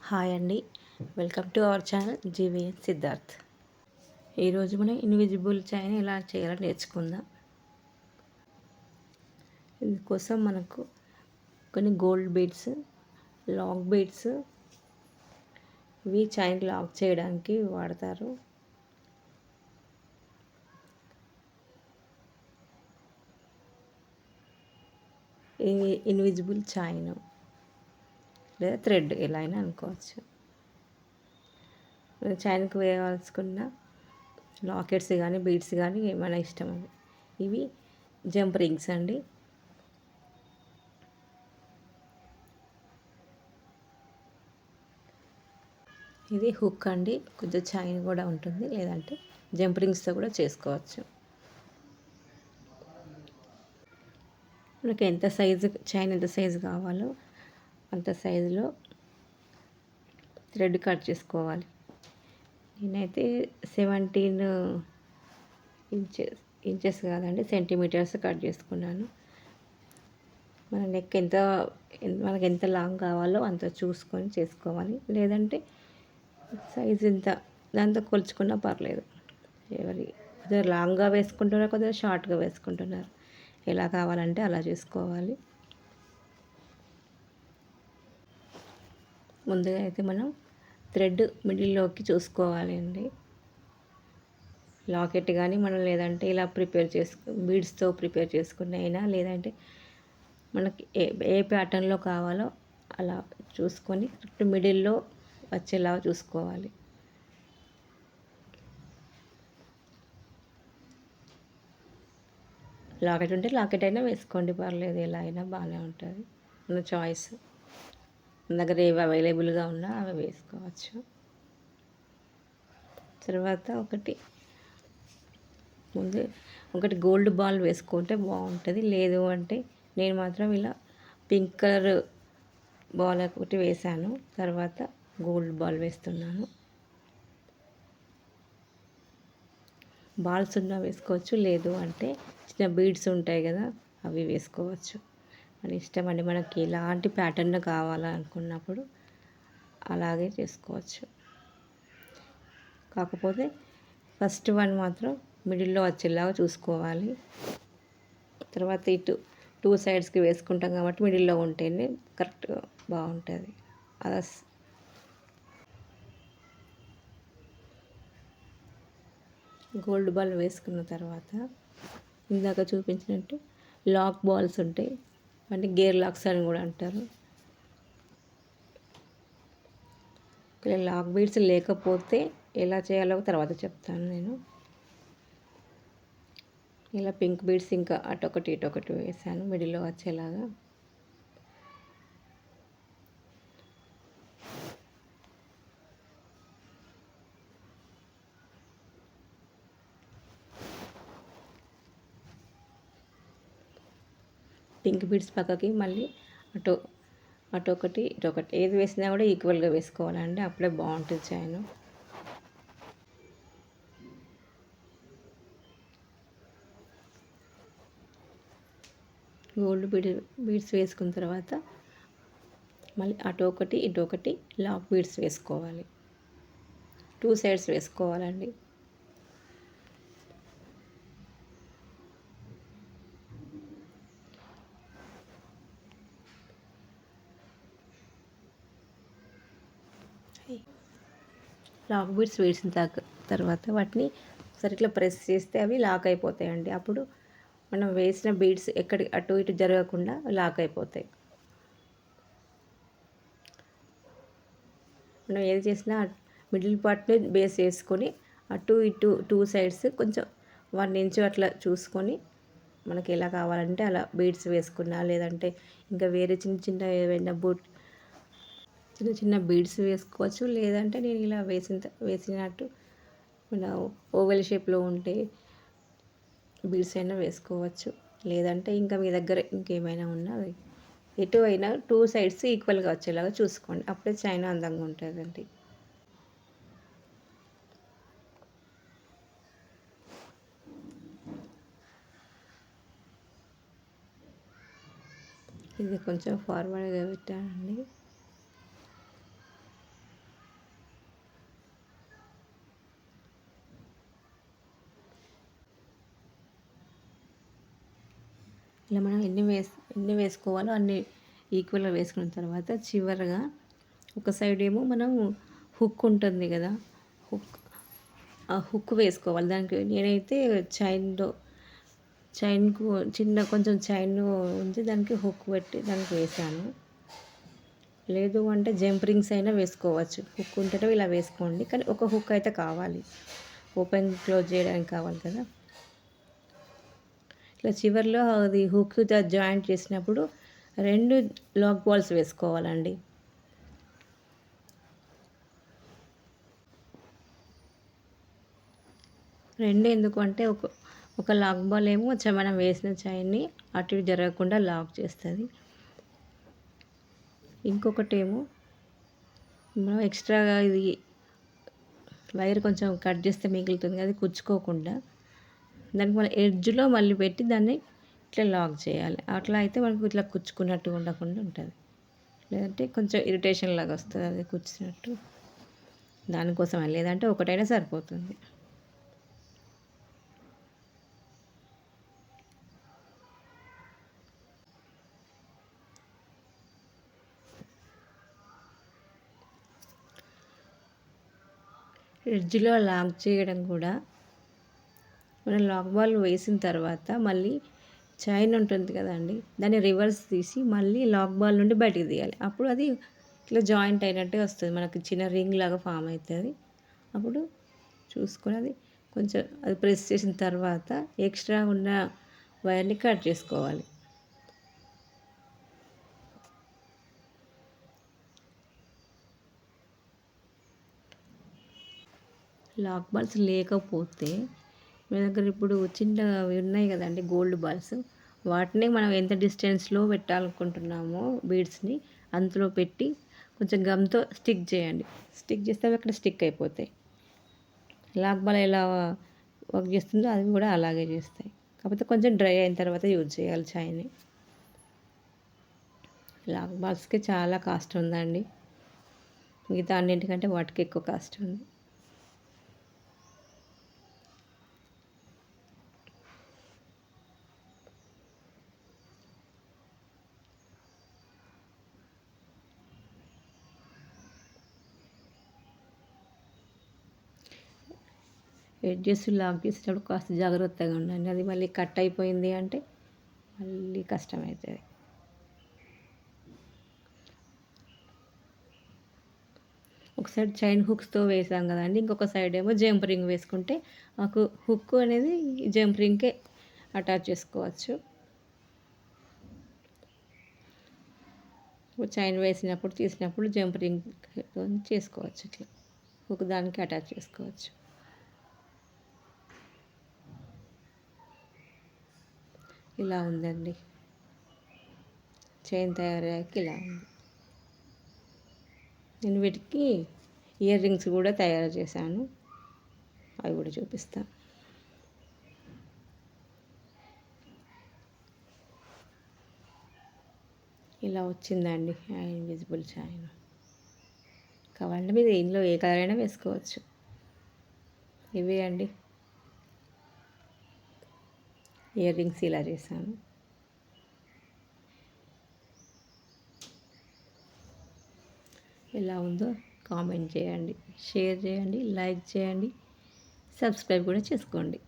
Hi అండి. Welcome to our channel GVN Siddharth. ఈరోజు మనం ఇన్విజిబుల్ చైన్ ఎలా చేయాలో నేర్చుకుందాం. ఇందుకోసం మనకు కొన్ని గోల్డ్ బీడ్స్, లాంగ్ బీడ్స్, ఇవి చైన్ లాక్ చేయడానికి వాడతారు. ఇది ఇన్విజిబుల్ చైన్ లేదా థ్రెడ్ ఎలా అయినా అనుకోవచ్చు. చైన్కి వేయాల్సుకున్న లాకెట్స్ కానీ బీడ్స్ కానీ మన ఇష్టం అండి. ఇవి జంప్ రింగ్స్ అండి. ఇది హుక్ అండి. కొంచెం చైన్ కూడా ఉంటుంది, లేదంటే జంప్ రింగ్స్తో కూడా చేసుకోవచ్చు. మనకి ఎంత సైజు చైన్ ఎంత సైజు కావాలో అంత సైజులో థ్రెడ్ కట్ చేసుకోవాలి. నేనైతే 17 ఇంచెస్ కాదండి, సెంటీమీటర్స్ కట్ చేసుకున్నాను. మన నెక్ మనకి ఎంత లాంగ్ కావాలో అంత చూసుకొని చేసుకోవాలి, లేదంటే సైజ్ ఎంత దాంతో కొలుచుకున్నా పర్లేదు. కొద్దిగా లాంగ్గా వేసుకుంటున్నారు, కొద్దిగా షార్ట్గా వేసుకుంటున్నారు. ఎలా కావాలంటే అలా చేసుకోవాలి. ముందుగా అయితే మనం థ్రెడ్ మిడిల్లోకి చూసుకోవాలి అండి. లాకెట్ కానీ మనం లేదంటే ఇలా బీడ్స్తో ప్రిపేర్ చేసుకున్న అయినా, లేదంటే మనకి ఏ ప్యాటర్న్లో కావాలో అలా చూసుకొని మిడిల్లో వచ్చేలా చూసుకోవాలి. లాకెట్ ఉంటే లాకెట్ అయినా వేసుకోండి, పర్లేదు, ఎలా అయినా బాగానే ఉంటుంది. మన చాయిస్. మన దగ్గర ఏవి అవైలబుల్గా ఉన్నా అవి వేసుకోవచ్చు. తర్వాత ఒకటి గోల్డ్ బాల్ వేసుకుంటే బాగుంటుంది. లేదు అంటే నేను మాత్రం ఇలా పింక్ కలర్ బాల్ ఒకటి వేసాను, తర్వాత గోల్డ్ బాల్ వేస్తున్నాను. బాల్స్ ఉన్నా వేసుకోవచ్చు, లేదు అంటే చిన్న బీడ్స్ ఉంటాయి కదా, అవి వేసుకోవచ్చు. మన ఇష్టం అండి. మనకి ఎలాంటి ప్యాటర్న్ కావాలనుకున్నప్పుడు అలాగే చేసుకోవచ్చు. కాకపోతే ఫస్ట్ వన్ మాత్రం మిడిల్లో వచ్చేలాగా చూసుకోవాలి. తర్వాత ఇటు 2 సైడ్స్కి వేసుకుంటాం కాబట్టి మిడిల్లో ఉంటేనే కరెక్ట్గా బాగుంటుంది. అలా గోల్డ్ బాల్ వేసుకున్న తర్వాత ఇందాక చూపించినట్టు లాక్ బాల్స్ ఉంటాయి, అంటే గేర్ లాక్స్ అని కూడా అంటారు. ఇలా లాక్ బీడ్స్ లేకపోతే ఎలా చేయాలో తర్వాత చెప్తాను నేను. ఇలా పింక్ బీడ్స్ ఇంకా అటొకటి ఇటొకటి వేసాను మిడిల్లో వచ్చేలాగా. పింక్ బీడ్స్ పక్కకి మళ్ళీ అటొకటి ఇటొకటి ఏది వేసినా కూడా ఈక్వల్గా వేసుకోవాలండి, అప్పుడే బాగుంటుంది చైన్. గోల్డ్ బీడ్స్ వేసుకున్న తర్వాత మళ్ళీ అటొకటి ఇటొకటి లాక్ బీడ్స్ వేసుకోవాలి. 2 సైడ్స్ వేసుకోవాలండి. లాక్ బీడ్స్ వేసిన తర్వాత వాటిని ఒకసారి ఇట్లా ప్రెస్ చేస్తే అవి లాక్ అయిపోతాయండి. అప్పుడు మనం వేసిన బీడ్స్ అటు ఇటు జరగకుండా లాక్ అయిపోతాయి. మనం ఏది చేసినా మిడిల్ పార్ట్ని బేస్ చేసుకొని అటు ఇటు 2 సైడ్స్ కొంచెం 1 ఇంచు అట్లా చూసుకొని మనకి ఎలా కావాలంటే అలా బీడ్స్ వేసుకున్నా, లేదంటే ఇంకా వేరే చిన్న చిన్న ఏవైనా చిన్న చిన్న బీడ్స్ వేసుకోవచ్చు. లేదంటే నేను ఇలా వేసినట్టు మన ఓవెల్ షేప్లో ఉంటే బీడ్స్ అయినా వేసుకోవచ్చు. లేదంటే ఇంకా మీ దగ్గర ఇంకేమైనా ఉన్నా ఎటు అయినా 2 సైడ్స్ ఈక్వల్గా వచ్చేలాగా చూసుకోండి, అప్పుడే చైన్ అందంగా ఉంటుందండి. ఇది కొంచెం ఫార్వర్డ్గా పెట్టానండి. ఇలా మనం ఎన్ని వేసుకోవాలో అన్ని ఈక్వల్గా వేసుకున్న తర్వాత చివరగా ఒక సైడ్ ఏమో మనం హుక్ ఉంటుంది కదా, హుక్ ఆ హుక్ వేసుకోవాలి. దానికి నేనైతే చైన్కు కొంచెం చైన్ ఉంచి దానికి హుక్ పెట్టి దానికి వేసాను. లేదు అంటే జంప్ రింగ్స్ అయినా వేసుకోవచ్చు. హుక్ ఉంటేనే ఇలా వేసుకోండి, కానీ ఒక హుక్ అయితే కావాలి, ఓపెన్ క్లోజ్ చేయడానికి కావాలి కదా. ఇట్లా చివర్లో అది హుక్ జాయింట్ చేసినప్పుడు 2 లాక్ బాల్స్ వేసుకోవాలండి. ఎందుకు అంటే ఒక లాక్ బాల్ ఏమో మనం వేసిన చైన్ని అటు ఇటు జరగకుండా లాక్ చేస్తుంది. ఇంకొకటేమో మనం ఎక్స్ట్రాగా ఇది వైర్ కొంచెం కట్ చేస్తే మిగులుతుంది, అది కుచ్చుకోకుండా దానికి మళ్ళీ ఎడ్జ్లో మళ్ళీ పెట్టి దాన్ని ఇట్లా లాక్ చేయాలి. అట్లా అయితే మనకు ఇట్లా కుచ్చుకున్నట్టు ఉండకుండా ఉంటుంది. లేదంటే కొంచెం ఇరిటేషన్ లాగా వస్తుంది అది కుచ్చినట్టు. దానికోసం లేదంటే ఒకటైనా సరిపోతుంది. ఎడ్జ్లో లాక్ చేయడం కూడా మనం లాక్ బాల్ వేసిన తర్వాత మళ్ళీ చైన్ ఉంటుంది కదండి, దాన్ని రివర్స్ తీసి మళ్ళీ లాక్ బాల్ నుండి బయటికి తీయాలి. అప్పుడు అది ఇట్లా జాయింట్ అయినట్టే వస్తుంది, మనకి చిన్న రింగ్ లాగా ఫామ్ అవుతుంది. అప్పుడు చూసుకొని అది కొంచెం అది ప్రెస్ చేసిన తర్వాత ఎక్స్ట్రా ఉన్న వైర్ని కట్ చేసుకోవాలి. లాక్ బాల్స్ లేకపోతే మీ దగ్గర ఇప్పుడు చిన్నవి ఉన్నాయి కదండి గోల్డ్ బాల్స్, వాటిని మనం ఎంత డిస్టెన్స్లో పెట్టాలనుకుంటున్నామో బీడ్స్ని అందులో పెట్టి కొంచెం గమ్తో స్టిక్ చేయండి. స్టిక్ చేస్తే అవి అక్కడ స్టిక్ అయిపోతాయి. లాక్ బాల్ ఎలా వర్క్ చేస్తుందో అవి కూడా అలాగే చేస్తాయి. కాకపోతే కొంచెం డ్రై అయిన తర్వాత యూజ్ చేయాలి చైన్ని. లాక్ బాల్స్కి చాలా కాస్ట్ ఉందండి, మిగతా అన్నింటికంటే వాటికి ఎక్కువ కాస్ట్ ఉంది. ఎడ్జెస్ లాక్ చేసేటప్పుడు కాస్త జాగ్రత్తగా ఉండండి, అది మళ్ళీ కట్ అయిపోయింది అంటే మళ్ళీ కష్టమవుతుంది. ఒక సైడ్ చైన్ హుక్స్తో వేసాం కదండి, ఇంకొక సైడ్ ఏమో జంప్ రింగ్ వేసుకుంటే మాకు హుక్ అనేది జంప్ రింగ్కే అటాచ్ చేసుకోవచ్చు. చైన్ వేసినప్పుడు తీసినప్పుడు జంప్ రింగ్ చేసుకోవచ్చు, ఇట్లా హుక్ దానికి అటాచ్ చేసుకోవచ్చు. ఇలా ఉందండి చైన్ తయారయ్యాక ఇలా ఉంది. నేను వీటికి ఇయర్ రింగ్స్ కూడా తయారు చేశాను, అవి కూడా చూపిస్తాను. ఇలా వచ్చిందండి ఇన్విజిబుల్ చైన్. కావాలంటే మీరు ఇందులో ఏ కలర్ అయినా వేసుకోవచ్చు. ఇవే అండి ఇయర్ రింగ్స్ ఇలా చేశాను. ఎలా ఉందో కామెంట్ చేయండి, షేర్ చేయండి, లైక్ చేయండి, సబ్స్క్రైబ్ కూడా చేసుకోండి.